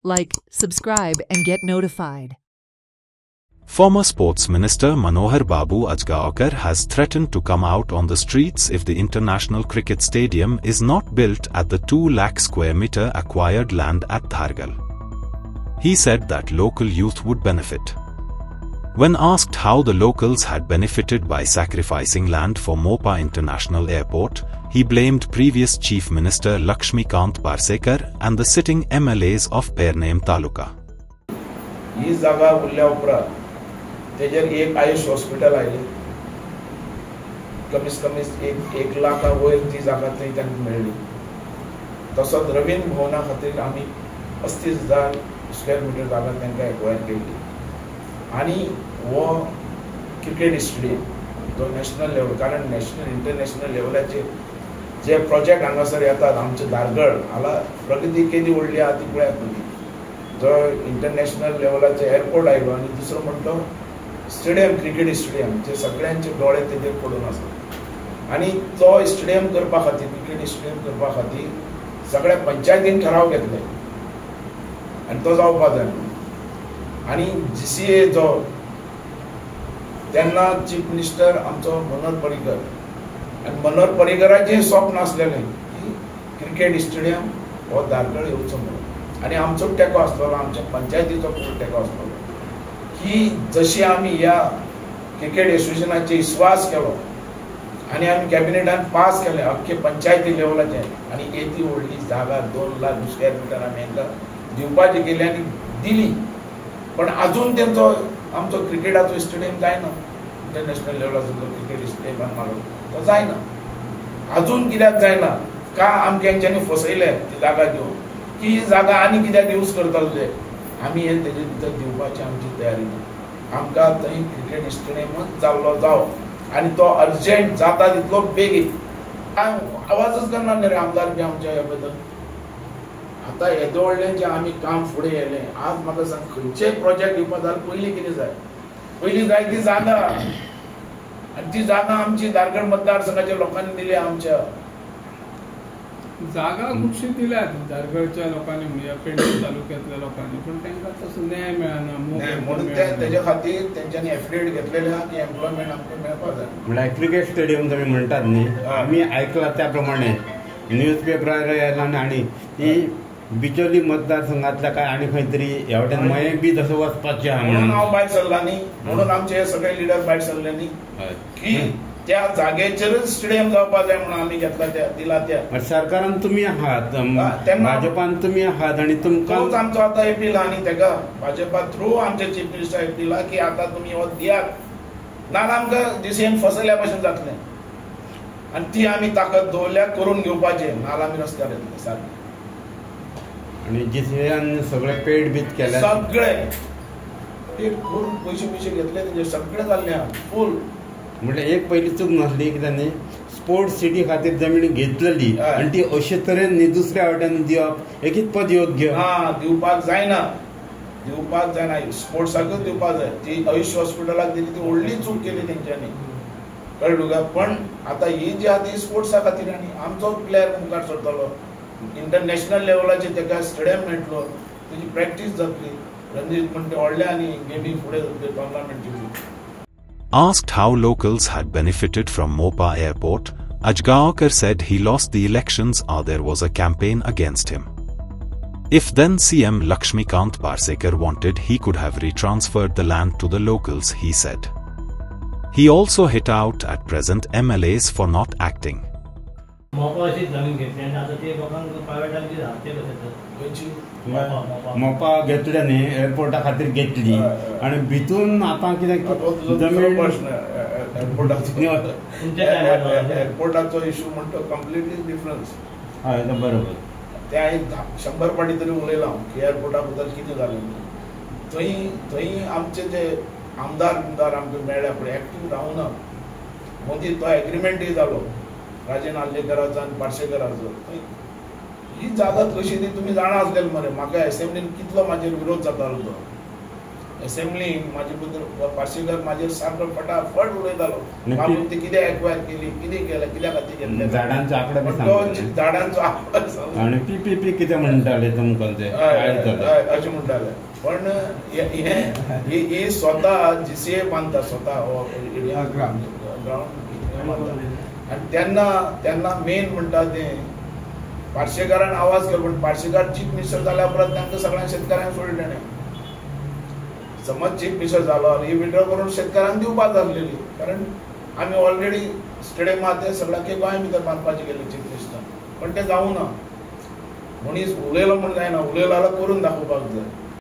like, subscribe and get notified. Former Sports Minister Manohar Babu Ajgaonkar has threatened to come out on the streets if the International Cricket Stadium is not built at the 2 lakh square meter acquired land at Dhargal. He said that local youth would benefit. When asked how the locals had benefited by sacrificing land for Mopa International Airport, he blamed previous Chief Minister Lakshmikant Parsekar and the sitting MLAs of Pernem Taluka. ही जागा उरल्या उपरांत तेजेर एक Ayush hospital आयले कमीत कमी एक लाखा वयर ती जागा थंय तांकां मेळ्ळी. तसोच रवींद्र भवना खातीर आमी 35,000 स्क्वेअर मिटर जागा तांकां एक्वायर केल्ली आनी हो क्रिकेट स्टेडियम तो नॅशनल लेवल कारण नॅशनल इंटरनॅशनल लेवलाचे जे प्रोजेक्ट हांगासर येतात आमचे धारगळ हांगा प्रगती केदी व्हडली आहा ती पळयात तुमी. जो इंटरनॅशनल लेवलाचे एअरपोर्ट आयलो आनी दुसरो म्हणतो स्टेडियम क्रिकेट स्टेडियम जे सगळ्यांचे डोळे तेजेर पडून आसात आनी तो स्टेडियम करपा खातीर क्रिकेट स्टेडियम करपा खातीर सगळ्या पंचायतीन ठराव घेतले आनी तो जावपा जाय आनी GCA जो तेन्ना चीफ मिनिस्टर आमचो मनोहर पर्रीकर आनी मनोहर पर्रीकराचें स्वप्न आसलेलें की क्रिकेट स्टेडियम हो धारगळ येवचो म्हणून आनी आमचो टेको आसतलो आमच्या पंचायतीचो खूब टेको आसतलो की जशी आमी ह्या क्रिकेट एसोसिएशनाचेर विस्वास केलो आनी आमी कॅबिनेटान पास केलें अख्खे पंचायती लेवलाचे आनी येदी व्हडली जागा 2 लाख स्क्वेअर मिटर आमी हांकां दिवपाची केली आनी दिली. पण अजून तेंचो आमचो क्रिकेटाचो स्टेडियम जायना इंटरनॅशनल लेवलाचो क्रिकेट स्टेडियम मारून तो जायना. अजून कित्याक जायना का आमकां हेंच्यांनी फसयले ती जागा घेवन की ही जागा आनी कित्याक यूज करताले आमी हे तेजे भितर दिवपाची आमची तयारी ना. आमकां थंय क्रिकेट स्टेडियमच जाल्लो जावो आनी तो अर्जंट जाता तितलो बेगीन. आवाजच करना न्ही रे आमदार बी आमच्या ह्या बद्दल. आतां येदो व्हडलें जें आमी काम फुडें येयलें आज म्हाका सांग खंयचेय प्रोजेक्ट दिवपा जाल्यार पयलीं कितें जाय पयलीं जाय ती जागा आनी ती जागा आमची धारगळ मतदारसंघाच्या लोकांनी दिली. आमच्या जागा खुबशी दिल्यात धारगळच्या लोकांनी म्हणजे पेडणे तालुक्यातल्या लोकांनी पण तांकां तसो न्याय मेळना म्हणून तेजे खातीर तेंच्यांनी एफिडेविट घेतलेले आहा की एम्प्लॉयमेंट आमकां मेळपा जाय. म्हळ्यार क्रिकेट स्टेडियम तुमी म्हणटात न्ही आमी आयकलां त्या प्रमाणे न्यूज पेपरार येयला आनी ती बिचोली मतदारसंघातल्या काय आनी खंय तरी ह्या वाटेन मयें बी तसो वचपाचें आहा म्हणून हांव भायर सरला न्ही म्हणून आमचे हे सगळे लिडर भायर सरले न्ही की त्या जागेचेरच स्टेडियम जावपा जाय म्हणून आमी घेतला त्या दिला त्या सरकारान तुमी आहात भाजपान तुमी आहात आनी तुमकां आमचो आतां अपील आहा न्ही तेका भाजपा थ्रू आमचे चीफ मिनिस्टर अपील आहा की आतां तुमी हो दियात नाजाल्यार आमकां DCN फसयल्या भशेन जातलें आनी ती आमी ताकद दवरल्या करून घेवपाचें नाजाल्यार आमी रस्त्यार येतले सारकें. आनी DCN सगळे पेड बीत केले सगळे पेड करून पयशे घेतले तेजे सगळे जाल्ले आहा फूल. म्हणजे एक पहिली चूक नासली कित्याक न्ही स्पोर्ट्स सिटी खातीर जमीन घेतलेली आनी ती अशे तरेन न्ही दुसऱ्या वाटेन दिवप एक पद योग्य दिवपाक जायना स्पोर्ट्साकूच दिवपाक जाय. ती आयुष हॉस्पिटलाक दिली ती व्हडली चूक केली तेंच्यांनी कळ्ळें तुका. पण आतां ही जी आहा ती स्पोर्ट्सा खातीर आनी आमचो प्लेयर मुखार सरतलो इंटरनॅशनल लेवलाचेर तेका स्टेडियम मेळटलो तेजी प्रॅक्टीस जातली रणजीत म्हणटा व्हडल्या आनी गेमी फुडें tournament. Asked how locals had benefited from Mopa Airport, Ajgaonkar said he lost the elections or there was a campaign against him. If then CM Lakshmikant Parsekar wanted, he could have retransferred the land to the locals, he said. He also hit out at present MLAs for not acting. मोपा घेतले न्ही एअरपोर्टा खातीर घेतली आनी भितून आतां कितें जमीन एअरपोर्टाचो issue म्हणटा कंप्लिटली डिफरन्स. हय बरोबर ते हांवें 100 फावटी तरी उलयलां की एअरपोर्टा बद्दल कितें जालें थंय आमचे जे आमदार आमकां मेळ्ळ्या पळय एक्टीव रावना मदीं तो एग्रीमेंटूय जालो राजन आल्लेकराचो आनी पार्सेकराचो. ही जागा कशी ती तुमी जाणा आसलेली मरे म्हाका असेंब्लीन कितलो म्हाजेर विरोध जातालो तो असेंब्लीन म्हाजे बद्दल पार्सेकर म्हाजेर सारको फटाफट उलयतालो बाबू ती कितें एक्वायर केली कितें केलें कित्या खातीर केलें झाडांचो आंकडो बी तो सांगताले. झाडांचो आंकडो सांगतालो. आणि पी कितें म्हणटाले तुमकां ते आयकताले. अशें म्हणटाले पण ही स्वता जीसीए बांदता स्वता ग्राउंड आनी तेन्ना मेन म्हणटा तें पार्सेकारान आवाज केलो पण पार्सेकार चीफ मिनिस्टर जाल्या उपरांत तांकां सगळ्या शेतकाऱ्यांक सोडलें ताणें. समज चीफ मिनिस्टर जालो ही विड्रॉ करून शेतकारांक दिवपाक जाल्लेली कारण आमी ऑलरेडी स्टेडियम आहा ते सगळ्याक गोंया भितर बांदपाचें गेले चीफ मिनिस्टर पण तें जावूं ना. मनीस उलयलो म्हण जायना उलयलो जाल्यार करून दाखोवपाक जाय.